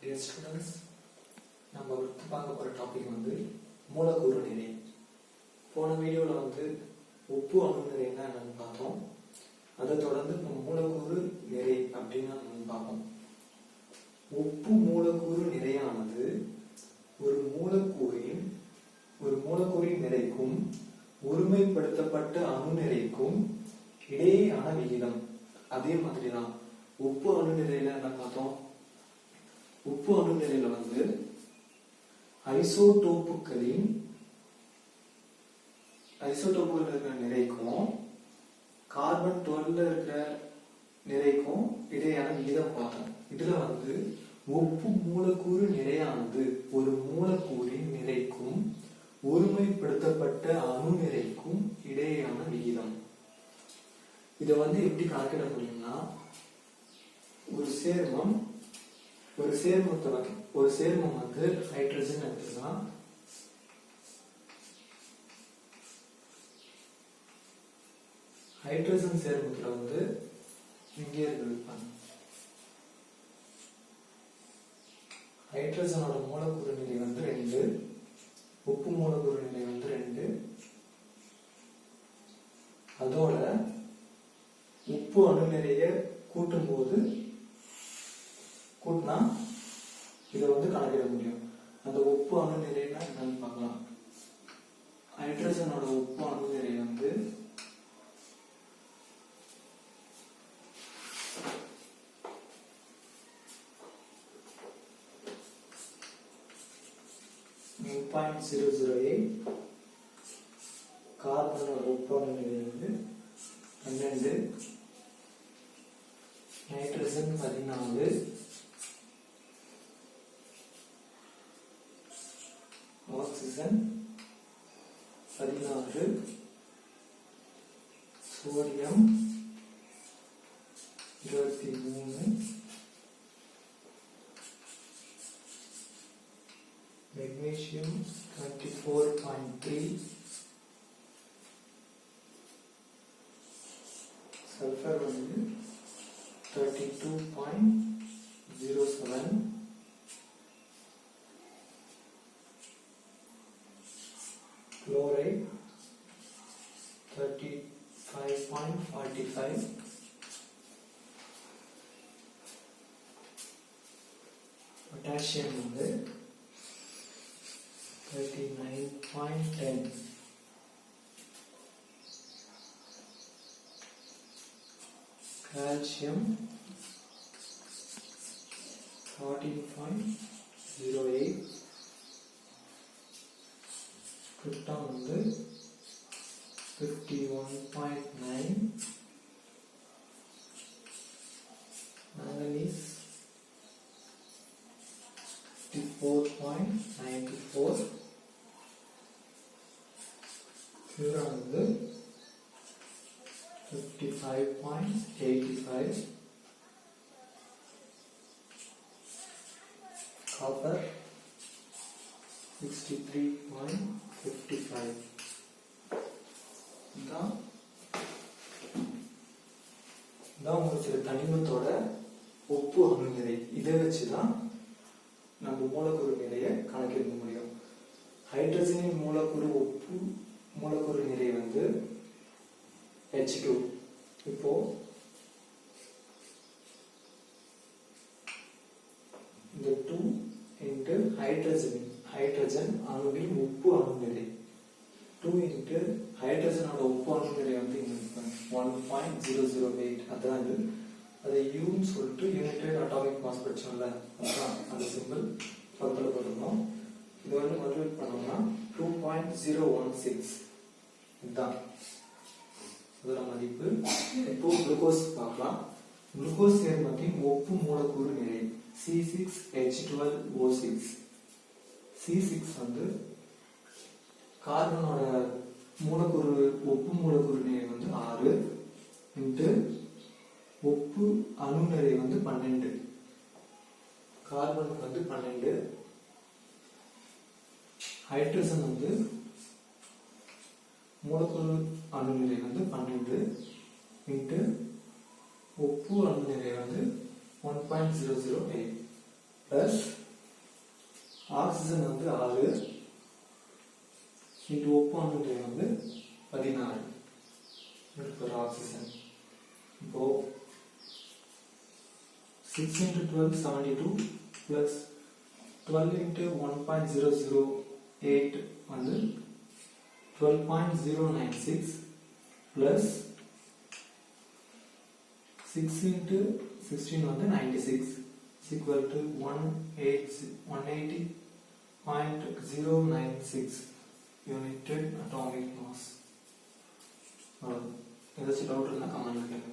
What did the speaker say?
Dear students, நம்ம அடுத்து பார்க்க போற டாபிக் வந்து மூலக்கூறு நிறை. போன வீடியோல வந்து உப்பு அணு நிறைனா என்னன்னு பார்த்தோம். அதை தொடர்ந்து மூலக்கூறு நிறை அப்படின்னா நம்ம பார்ப்போம். உப்பு மூலக்கூறு நிறையானது ஒரு மூலக்கூறின் நிறைக்கும் ஒருமைப்படுத்தப்பட்ட அணு நிறைக்கும் இடையேயான விகிதம். அதே மாதிரி தான் உப்பு அணு நிறையில என்ன பார்த்தோம்? உப்பு அணு நிறையில வந்து ஐசோடோப்புகள் இருக்கிற நிறைக்கும் கார்பன் 12 இருக்கிற நிறைக்கும் இடையான விகிதம் பார்த்தோம். இதுல வந்து உப்பு மூலக்கூறு நிறையானது ஒரு மூலக்கூறின் நிறைக்கும் ஒருமைப்படுத்தப்பட்ட அணு நிறைக்கும் இடையேயான விகிதம். இதை வந்து எப்படி கணக்கிட முடியும்னா, ஒரு சேர்மம் வந்து ஹைட்ரஜன் எடுத்துக்கலாம். ஹைட்ரஜன் சேர்மத்துல வந்து இங்கே இருக்கு. ஹைட்ரஜனோட மூலக்கூறு நிலை வந்து 2, உப்பு மூலக்கூறு நிலை வந்து 2. அதோட உப்பு அணு நிறைய கூட்டினா இதை வந்து கணக்கிட முடியும். அந்த உப்பு அணு நிறைனா என்னன்னு பார்க்கலாம். ஹைட்ரஜனோட உப்பு அணு நிறை வந்து .008, கார்பனோட உப்பு அணு நிறை வந்து 12, nitrogen 14, oxygen 16, sodium 23, magnesium 24.3, sulphur வந்து 32.07, chloride 35.45, potassium வந்து 39.10, calcium 14.08, krypton வந்து 51.9, manganese 54.94, furan வந்து 55.85, copper 63.55. இதான் உங்களுக்கு தனிமத்தோட உப்பு அணு நிறை. இதை வச்சுதான் நம்ம மூலக்கூறு நிறைய கணக்கிட முடியும். ஹைட்ரஜனின் மூலக்கூறு நிறை வந்து H2. இப்போ இந்த 2 into ஹைட்ரஜன் அணுவின் உப்பு அணு நிறை 2 into ஹைட்ரஜனோட உப்பு அணு நிறை வந்து 1.008. அதான் இது. அதை யூன்னு சொல்லிட்டு யுனைடெட் அட்டாமிக் மாஸ் படிச்சோம்ல, அதான் அந்த சிம்பிள் பக்கத்தில் போட்டுருந்தோம். இது வந்து மல்டிபிள் பண்ணோம்னா 2.016 இதுதான் அதோட மதிப்பு. இப்போ குளுக்கோஸ் பார்க்கலாம். குளுக்கோஸ் சேர்மத்தின் உப்பு மூலக்கூறு நிறை C6H12O6. C6 வந்து கார்பனோட உப்பு மூலக்கூறு நிறை வந்து 6 இன்ட்டு உப்பு அணு நிறை வந்து 12. கார்பனுக்கு வந்து 12, ஹைட்ரஜன் வந்து மூலக்கூறு அணு நிறை வந்து 12 இன்ட்டு உப்பு அணு நிறை வந்து 1.008 plus ஆக்சிஜன் வந்து 6 into ஒப்பானுடைய வந்து 16 per oxygen. இப்போ 6 into 12 72 plus 12 into 1.008 வந்து 12.096 plus 6 into 16 வந்து 96 is equal to 180.096 united atomic mass. ஏதாச்சும் டவுட் இருந்தால் கமெண்ட்ல கேளுங்க.